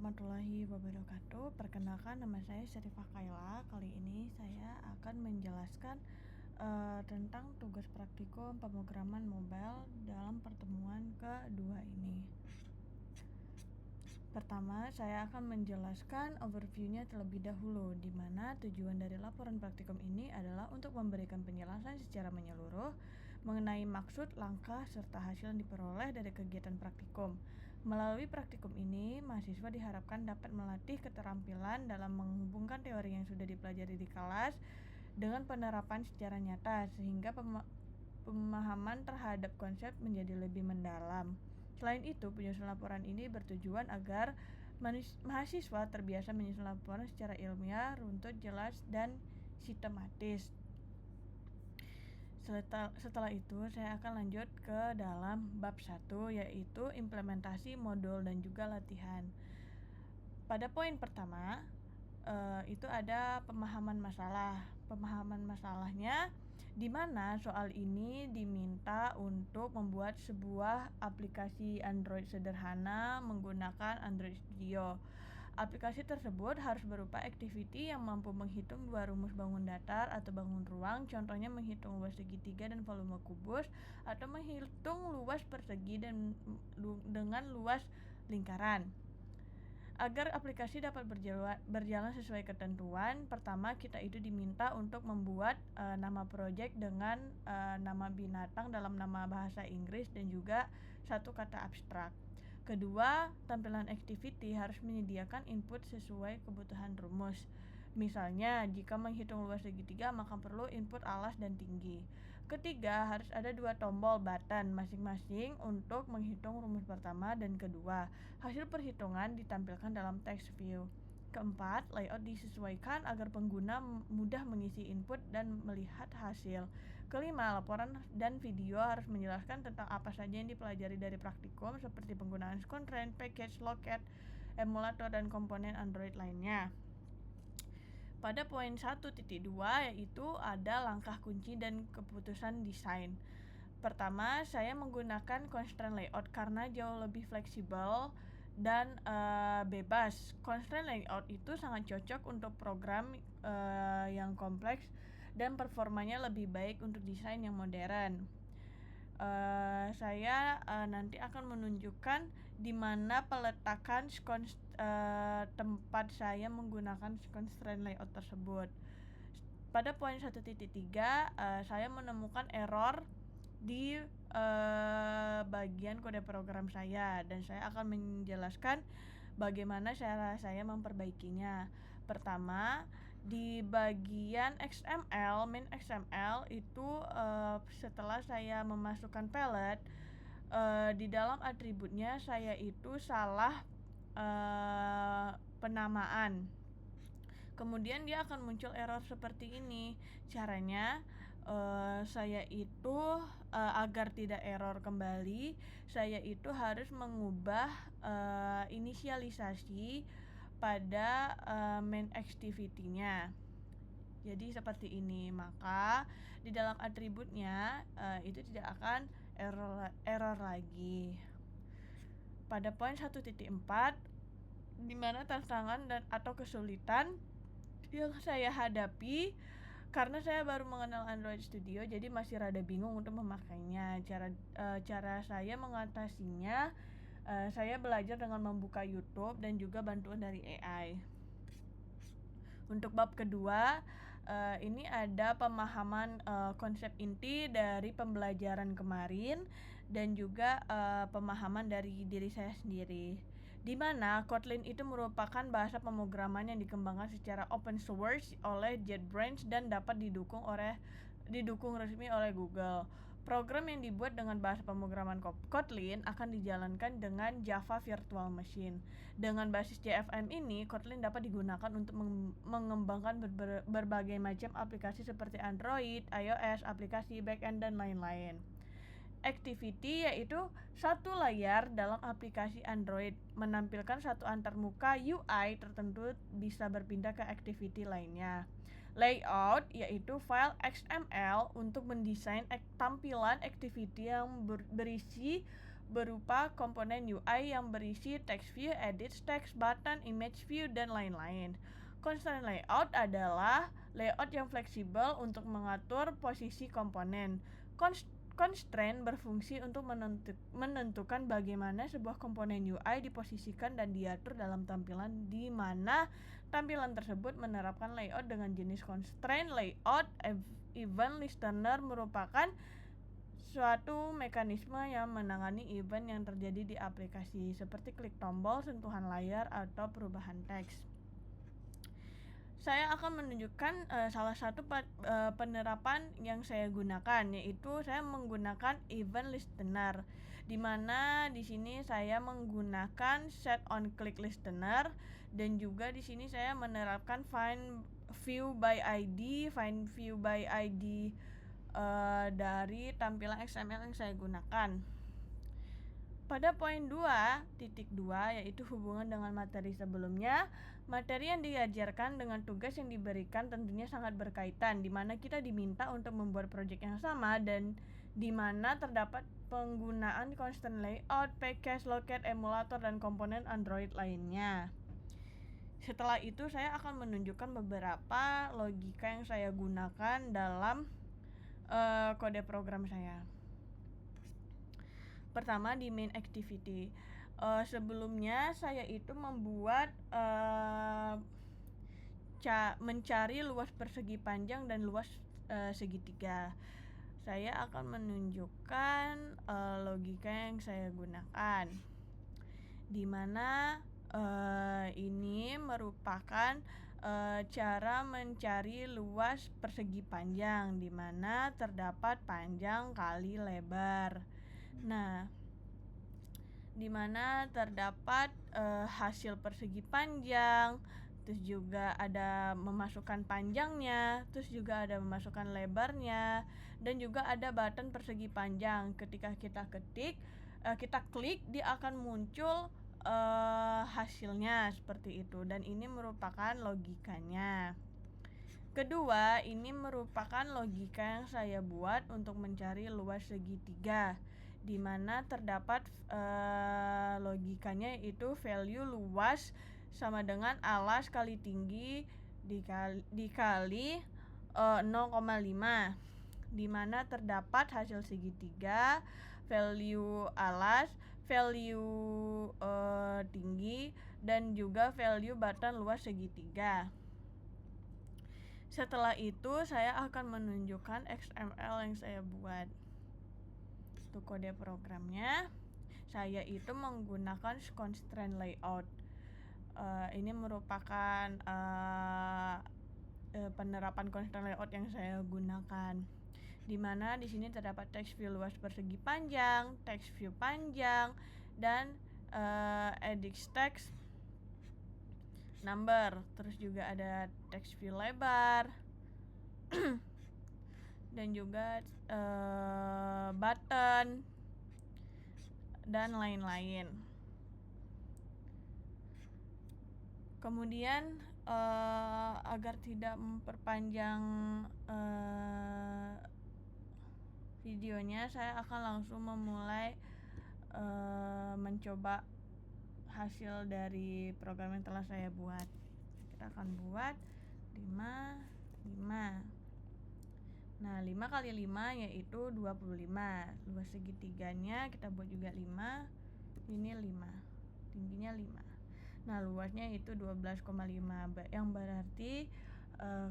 warahmatullahi wabarakatuh. Perkenalkan, nama saya Syarifah Kaila. Kali ini saya akan menjelaskan tentang tugas praktikum pemrograman mobile dalam pertemuan kedua ini. Pertama, saya akan menjelaskan overview-nya terlebih dahulu, di mana tujuan dari laporan praktikum ini adalah untuk memberikan penjelasan secara menyeluruh mengenai maksud, langkah, serta hasil yang diperoleh dari kegiatan praktikum. Melalui praktikum ini, mahasiswa diharapkan dapat melatih keterampilan dalam menghubungkan teori yang sudah dipelajari di kelas dengan penerapan secara nyata, sehingga pemahaman terhadap konsep menjadi lebih mendalam. Selain itu, penyusun laporan ini bertujuan agar mahasiswa terbiasa menyusun laporan secara ilmiah, runtut, jelas, dan sistematis. Setelah itu, saya akan lanjut ke dalam bab 1, yaitu implementasi modul dan juga latihan. Pada poin pertama, itu ada pemahaman masalah. Pemahaman masalahnya di mana soal ini diminta untuk membuat sebuah aplikasi Android sederhana menggunakan Android Studio. Aplikasi tersebut harus berupa activity yang mampu menghitung dua rumus bangun datar atau bangun ruang, contohnya menghitung luas segitiga dan volume kubus, atau menghitung luas persegi dengan luas lingkaran. Agar aplikasi dapat berjalan sesuai ketentuan, pertama kita itu diminta untuk membuat nama project dengan nama binatang dalam nama bahasa Inggris dan juga satu kata abstrak. Kedua, tampilan activity harus menyediakan input sesuai kebutuhan rumus. Misalnya, jika menghitung luas segitiga maka perlu input alas dan tinggi. Ketiga, harus ada dua tombol button masing-masing untuk menghitung rumus pertama dan kedua. Hasil perhitungan ditampilkan dalam text view. Keempat, layout disesuaikan agar pengguna mudah mengisi input dan melihat hasil. Kelima, laporan dan video harus menjelaskan tentang apa saja yang dipelajari dari praktikum seperti penggunaan constraint, package, locket, emulator, dan komponen Android lainnya. Pada poin 1.2 yaitu ada langkah kunci dan keputusan desain. Pertama, saya menggunakan constraint layout karena jauh lebih fleksibel dan bebas. Constraint layout itu sangat cocok untuk program yang kompleks dan performanya lebih baik untuk desain yang modern. Saya nanti akan menunjukkan di mana peletakan tempat saya menggunakan constraint layout tersebut. Pada poin 1.3 saya menemukan error di bagian kode program saya dan saya akan menjelaskan bagaimana cara saya memperbaikinya. Pertama, di bagian XML, main XML itu setelah saya memasukkan palette, di dalam atributnya saya itu salah penamaan. Kemudian dia akan muncul error seperti ini. Caranya saya itu agar tidak error kembali, saya itu harus mengubah inisialisasi pada main activity-nya. Jadi seperti ini. Maka di dalam atributnya itu tidak akan error lagi. Pada poin 1.4 di mana tantangan dan atau kesulitan yang saya hadapi karena saya baru mengenal Android Studio, jadi masih rada bingung untuk memakainya. Cara saya mengatasinya, saya belajar dengan membuka YouTube dan juga bantuan dari AI. Untuk bab kedua, ini ada pemahaman konsep inti dari pembelajaran kemarin dan juga pemahaman dari diri saya sendiri. Di mana Kotlin itu merupakan bahasa pemrograman yang dikembangkan secara open source oleh JetBrains dan dapat didukung resmi oleh Google. Program yang dibuat dengan bahasa pemrograman Kotlin akan dijalankan dengan Java Virtual Machine. Dengan basis JVM ini, Kotlin dapat digunakan untuk mengembangkan berbagai macam aplikasi seperti Android, iOS, aplikasi backend, dan lain-lain. Activity yaitu satu layar dalam aplikasi Android menampilkan satu antarmuka UI tertentu bisa berpindah ke activity lainnya. Layout yaitu file XML untuk mendesain tampilan activity yang berisi berupa komponen UI yang berisi text view, edit text, button, image view, dan lain-lain. Constraint layout adalah layout yang fleksibel untuk mengatur posisi komponen. Constraint berfungsi untuk menentukan bagaimana sebuah komponen UI diposisikan dan diatur dalam tampilan, di mana tampilan tersebut menerapkan layout dengan jenis constraint layout. Event listener merupakan suatu mekanisme yang menangani event yang terjadi di aplikasi, seperti klik tombol, sentuhan layar, atau perubahan teks. Saya akan menunjukkan salah satu penerapan yang saya gunakan, yaitu saya menggunakan event listener, di mana di sini saya menggunakan set on click listener, dan juga di sini saya menerapkan find view by ID dari tampilan XML yang saya gunakan. Pada poin 2.2, yaitu hubungan dengan materi sebelumnya, materi yang diajarkan dengan tugas yang diberikan tentunya sangat berkaitan, di mana kita diminta untuk membuat proyek yang sama dan di mana terdapat penggunaan constraint layout, package, locate, emulator, dan komponen Android lainnya. Setelah itu saya akan menunjukkan beberapa logika yang saya gunakan dalam kode program saya. Pertama, di main activity. Sebelumnya saya itu membuat mencari luas persegi panjang dan luas segitiga. Saya akan menunjukkan logika yang saya gunakan, di mana ini merupakan cara mencari luas persegi panjang, di mana terdapat panjang kali lebar. Nah, di mana terdapat hasil persegi panjang, terus juga ada memasukkan panjangnya, terus juga ada memasukkan lebarnya, dan juga ada button persegi panjang. Ketika kita klik, dia akan muncul hasilnya seperti itu, dan ini merupakan logikanya. Kedua, ini merupakan logika yang saya buat untuk mencari luas segitiga, di mana terdapat logikanya itu value luas sama dengan alas kali tinggi dikali 0,5, di mana terdapat hasil segitiga, value alas, value tinggi, dan juga value button luas segitiga. Setelah itu saya akan menunjukkan XML yang saya buat. Untuk kode programnya, saya itu menggunakan constraint layout. Ini merupakan penerapan constraint layout yang saya gunakan, di mana di sini terdapat text view luas persegi panjang, text view panjang, dan edit text number. Terus juga ada text view lebar dan juga button dan lain-lain. Kemudian agar tidak memperpanjang videonya, saya akan langsung memulai mencoba hasil dari program yang telah saya buat. Kita akan buat 5. Nah, 5 kali 5 yaitu 25. Luas segitiganya kita buat juga 5. Ini 5. Tingginya 5. Nah, luasnya itu 12,5, yang berarti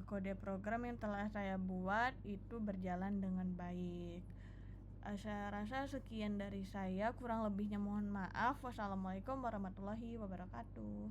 kode program yang telah saya buat itu berjalan dengan baik. Saya rasa sekian dari saya, kurang lebihnya mohon maaf. Wassalamualaikum warahmatullahi wabarakatuh.